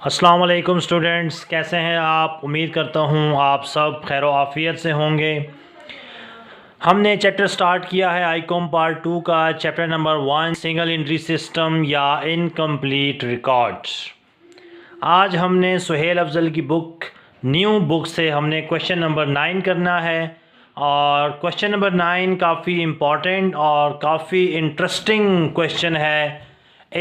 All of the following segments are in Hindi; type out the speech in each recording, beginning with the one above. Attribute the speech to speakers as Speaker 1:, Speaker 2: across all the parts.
Speaker 1: अस्सलाम वालेकुम स्टूडेंट्स, कैसे हैं आप। उम्मीद करता हूँ आप सब खैर आफ़ियत से होंगे। हमने चैप्टर स्टार्ट किया है आईकॉम पार्ट 2 का, chapter number 1 single entry system या इनकम्प्लीट रिकॉर्ड्स। आज हमने सुहेल अफजल की बुक न्यू बुक से हमने क्वेश्चन नंबर 9 करना है। और क्वेश्चन नंबर 9 काफ़ी इम्पॉर्टेंट और काफ़ी इंटरेस्टिंग क्वेश्चन है।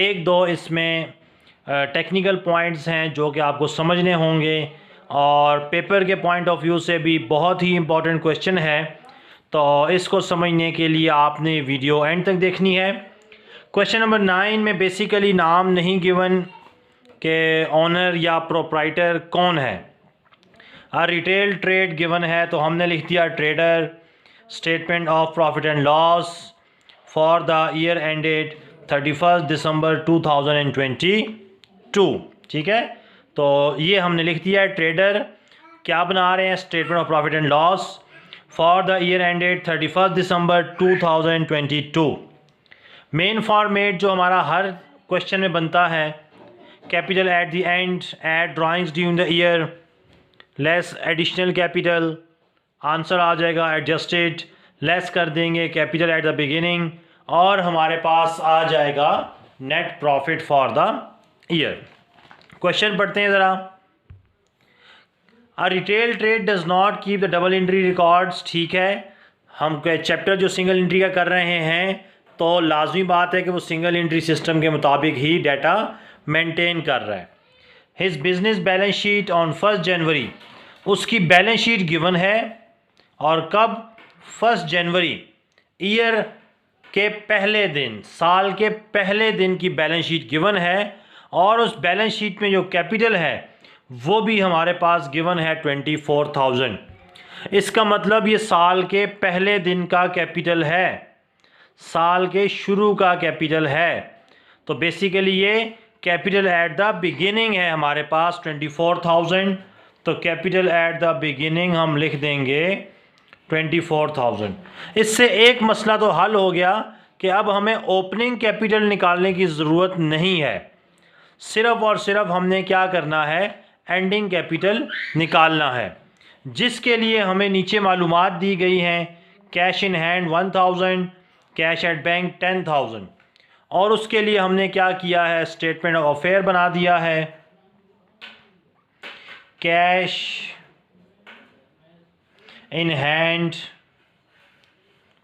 Speaker 1: एक दो इसमें टेक्निकल पॉइंट्स हैं जो कि आपको समझने होंगे और पेपर के पॉइंट ऑफ व्यू से भी बहुत ही इम्पॉर्टेंट क्वेश्चन है। तो इसको समझने के लिए आपने वीडियो एंड तक देखनी है। क्वेश्चन नंबर 9 में बेसिकली नाम नहीं गिवन कि ऑनर या प्रोप्राइटर कौन है। रिटेल ट्रेड गिवन है तो हमने लिख दिया trader. Statement of profit and loss for the year ended 31 December 2022। ठीक है, तो ये हमने लिख दिया है ट्रेडर। क्या बना रहे हैं, statement of profit and loss for the year ended 31 December 2022। Main format जो हमारा हर क्वेश्चन में बनता है, capital at the end, add drawings during the year, less additional capital, answer आ जाएगा एडजस्टेड, लेस कर देंगे कैपिटल एट द बिगिनिंग और हमारे पास आ जाएगा net profit for the year. Question पढ़ते हैं ज़रा। A retail trade does not keep the double entry records. ठीक है, हम चैप्टर जो सिंगल एंट्री का कर रहे हैं तो लाजमी बात है कि वो सिंगल एंट्री सिस्टम के मुताबिक ही डाटा मेंटेन कर रहा है। His business balance sheet on 1 जनवरी, उसकी बैलेंस शीट गिवन है और कब, 1 जनवरी, ईयर के पहले दिन, साल के पहले दिन की बैलेंस शीट गिवन है और उस बैलेंस शीट में जो कैपिटल है वो भी हमारे पास गिवन है 24,000। इसका मतलब ये साल के पहले दिन का कैपिटल है, साल के शुरू का कैपिटल है। तो बेसिकली ये कैपिटल एट द बिगिनिंग है हमारे पास 24,000। तो कैपिटल एट द बिगिनिंग हम लिख देंगे 24,000। इससे एक मसला तो हल हो गया कि अब हमें ओपनिंग कैपिटल निकालने की ज़रूरत नहीं है, सिर्फ और सिर्फ हमने क्या करना है, एंडिंग कैपिटल निकालना है, जिसके लिए हमें नीचे मालूमात दी गई हैं। Cash in hand 1,000, cash at bank 10,000। और उसके लिए हमने क्या किया है, स्टेटमेंट ऑफ अफेयर बना दिया है। Cash in hand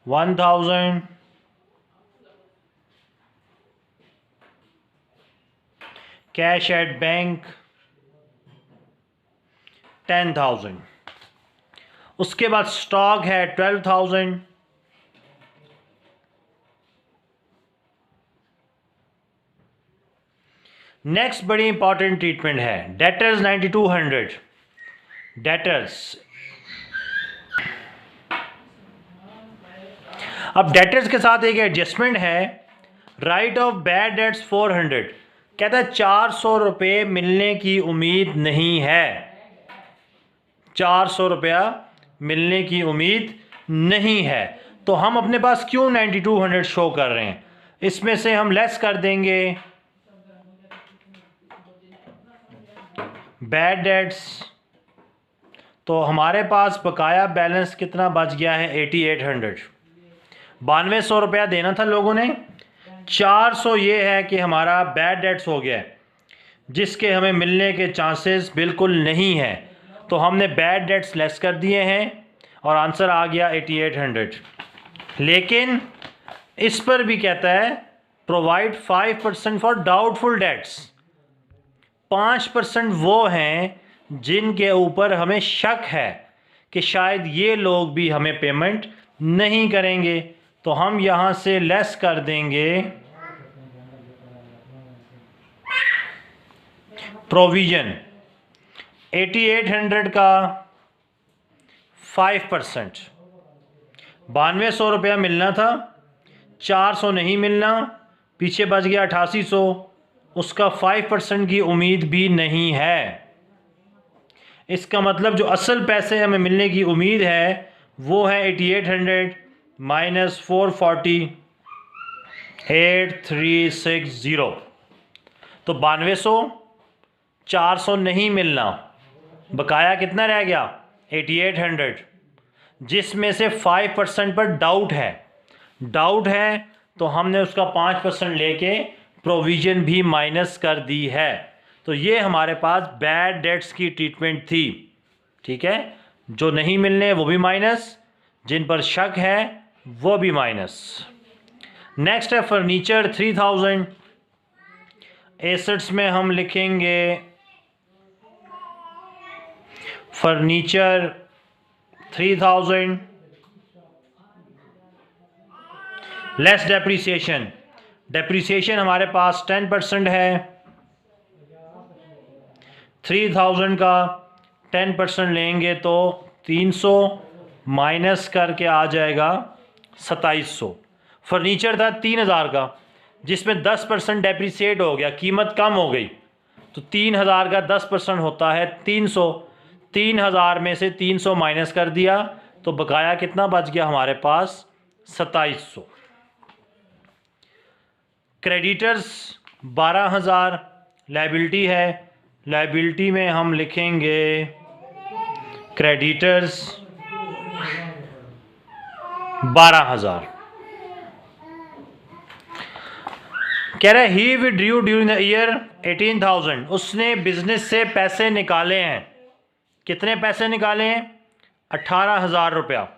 Speaker 1: 1,000, cash at bank 10,000। उसके बाद स्टॉक है 12,000। नेक्स्ट बड़ी इंपॉर्टेंट ट्रीटमेंट है डेटर्स 9,200। डेटर्स, अब डेटर्स के साथ एक एडजस्टमेंट है। राइट ऑफ बैड डेट्स 400, कहता है 400 रुपये मिलने की उम्मीद नहीं है, 400 रुपया मिलने की उम्मीद नहीं है। तो हम अपने पास क्यों 9,200 शो कर रहे हैं, इसमें से हम लेस कर देंगे बैड डेट्स। तो हमारे पास बकाया बैलेंस कितना बच गया है, 8,800। 9200 रुपया देना था लोगों ने, 400 ये है कि हमारा बैड डेट्स हो गया है जिसके हमें मिलने के चांसेस बिल्कुल नहीं है। तो हमने बैड डेट्स लेस कर दिए हैं और आंसर आ गया 8,800। लेकिन इस पर भी कहता है प्रोवाइड 5% फॉर डाउटफुल डेट्स। 5% वो हैं जिनके ऊपर हमें शक है कि शायद ये लोग भी हमें पेमेंट नहीं करेंगे। तो हम यहाँ से लेस कर देंगे प्रोविज़न 8,800 का 5%। 9200 रुपया मिलना था, 400 नहीं मिलना, पीछे बच गया 8,800, उसका 5% की उम्मीद भी नहीं है। इसका मतलब जो असल पैसे हमें मिलने की उम्मीद है वो है 8,800 माइनस 440 8360। तो 9200 400 नहीं मिलना, बकाया कितना रह गया 8800, जिसमें से 5% पर डाउट है तो हमने उसका 5% लेके प्रोविज़न भी माइनस कर दी है। तो ये हमारे पास बैड डेट्स की ट्रीटमेंट थी। ठीक है, जो नहीं मिलने वो भी माइनस, जिन पर शक है वो भी माइनस। नेक्स्ट है फर्नीचर 3000। एसेट्स में हम लिखेंगे फर्नीचर 3000 लेस डेप्रीसिएशन। डेप्रीसिएशन हमारे पास 10% है, 3000 का 10% लेंगे तो 300 माइनस करके आ जाएगा 2700। फर्नीचर था 3000 का, जिसमें 10% डेप्रीसिएट हो गया, कीमत कम हो गई, तो 3000 का 10% होता है 300। 3000 में से 300 माइनस कर दिया तो बकाया कितना बच गया हमारे पास 2700। क्रेडिटर्स 12000 लायबिलिटी है, लायबिलिटी में हम लिखेंगे क्रेडिटर्स 12000। कह रहा है ही विड्रू ड्यूरिंग द ईयर 18000, उसने बिजनेस से पैसे निकाले हैं। कितने पैसे निकाले हैं 18000 रुपया,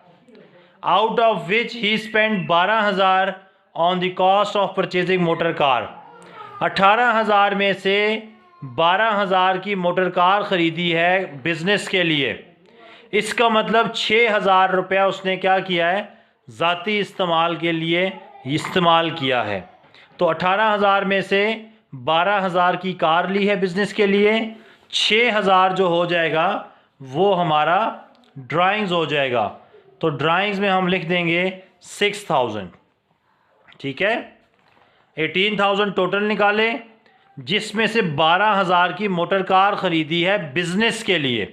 Speaker 1: out of which he spend 12000 on the cost of purchasing motor car. 18000 में से 12000 की मोटर कार ख़रीदी है बिजनेस के लिए। इसका मतलब 6000 रुपया उसने क्या किया है, ज़ाती इस्तेमाल के लिए इस्तेमाल किया है। तो 18000 में से 12000 की कार ली है बिजनेस के लिए, 6000 जो हो जाएगा वो हमारा ड्राइंग्स हो जाएगा। तो ड्राइंग्स में हम लिख देंगे 6000। ठीक है, 18000 टोटल निकाले, जिसमें से 12000 की मोटर कार ख़रीदी है बिजनेस के लिए।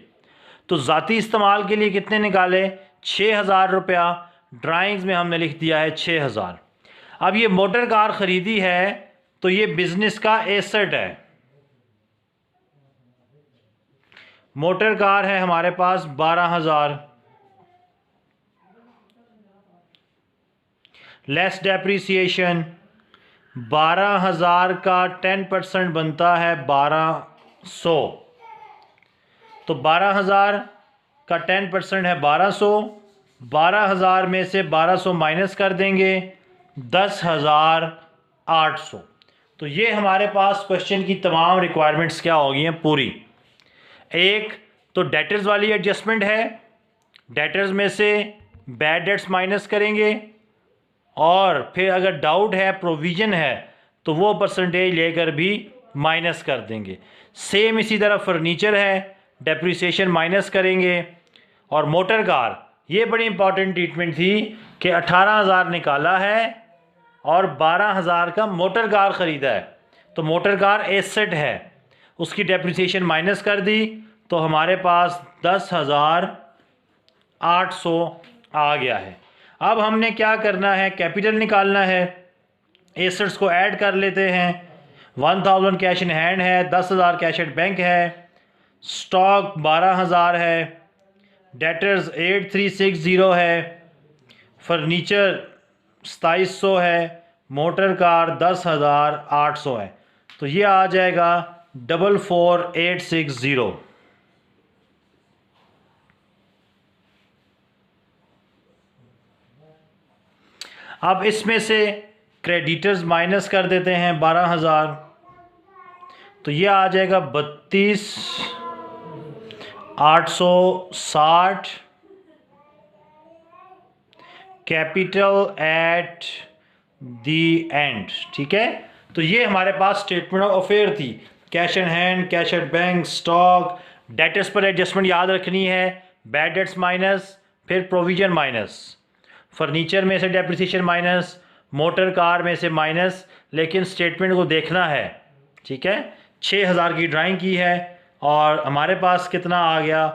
Speaker 1: तो ज़ाती इस्तेमाल के लिए कितने निकाले 6000 रुपया, ड्राइंग्स में हमने लिख दिया है 6000। अब ये मोटर कार ख़रीदी है तो ये बिजनेस का एसेट है, मोटर कार है हमारे पास 12000, लेस डेप्रीसिएशन 12000 का 10% बनता है 1200। तो 12000 का 10% है 1200, 12000 में से 1200 माइनस कर देंगे 10800। तो ये हमारे पास क्वेश्चन की तमाम रिक्वायरमेंट्स क्या हो गई हैं पूरी। एक तो डेटर्स वाली एडजस्टमेंट है, डेटर्स में से बैड डेट्स माइनस करेंगे, और फिर अगर डाउट है प्रोविज़न है तो वो परसेंटेज लेकर भी माइनस कर देंगे। सेम इसी तरह फर्नीचर है, डेप्रिसिएशन माइनस करेंगे। और मोटर कार, ये बड़ी इंपॉर्टेंट ट्रीटमेंट थी कि 18000 निकाला है और 12000 का मोटर कार ख़रीदा है, तो मोटर कार एसेट है, उसकी डेप्रिसिएशन माइनस कर दी तो हमारे पास 10800 आ गया है। अब हमने क्या करना है, कैपिटल निकालना है, एसेट्स को ऐड कर लेते हैं। 1000 कैश इन हैंड है, 10000 कैश एट बैंक है, स्टॉक 12000 है, डेटर्स 8360 है, फर्नीचर 2700 है, मोटर कार 10800 है। तो ये आ जाएगा 44860। अब इसमें से क्रेडिटर्स माइनस कर देते हैं 12000, तो ये आ जाएगा 32860 कैपिटल एट द एंड। ठीक है, तो ये हमारे पास स्टेटमेंट ऑफ अफेयर थी, cash in hand, cash at bank, stock, debtors पर एडजस्टमेंट याद रखनी है, बैड डेट्स माइनस, फिर प्रोविजन माइनस, फर्नीचर में से डेप्रिसिएशन माइनस, मोटर कार में से माइनस, लेकिन स्टेटमेंट को देखना है। ठीक है, 6000 की ड्राइंग की है और हमारे पास कितना आ गया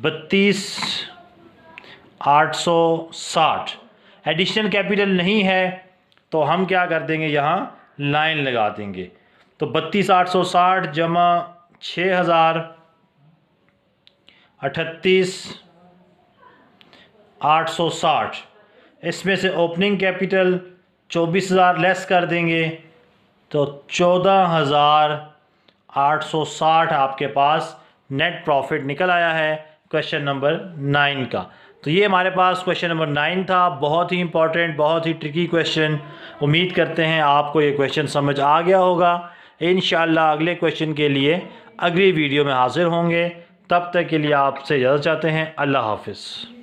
Speaker 1: 32860। एडिशनल कैपिटल नहीं है तो हम क्या कर देंगे, यहाँ लाइन लगा देंगे। तो 32860 जमा 6,038,860। इसमें से ओपनिंग कैपिटल 24,000 लेस कर देंगे तो 14,860 आपके पास नेट प्रॉफिट निकल आया है क्वेश्चन नंबर 9 का। तो ये हमारे पास क्वेश्चन नंबर 9 था। बहुत ही इंपॉर्टेंट, बहुत ही ट्रिकी क्वेश्चन। उम्मीद करते हैं आपको ये क्वेश्चन समझ आ गया होगा। इंशाल्लाह अगले क्वेश्चन के लिए अगली वीडियो में हाजिर होंगे। तब तक के लिए आपसे इजाज़त चाहते हैं। अल्लाह हाफिज़।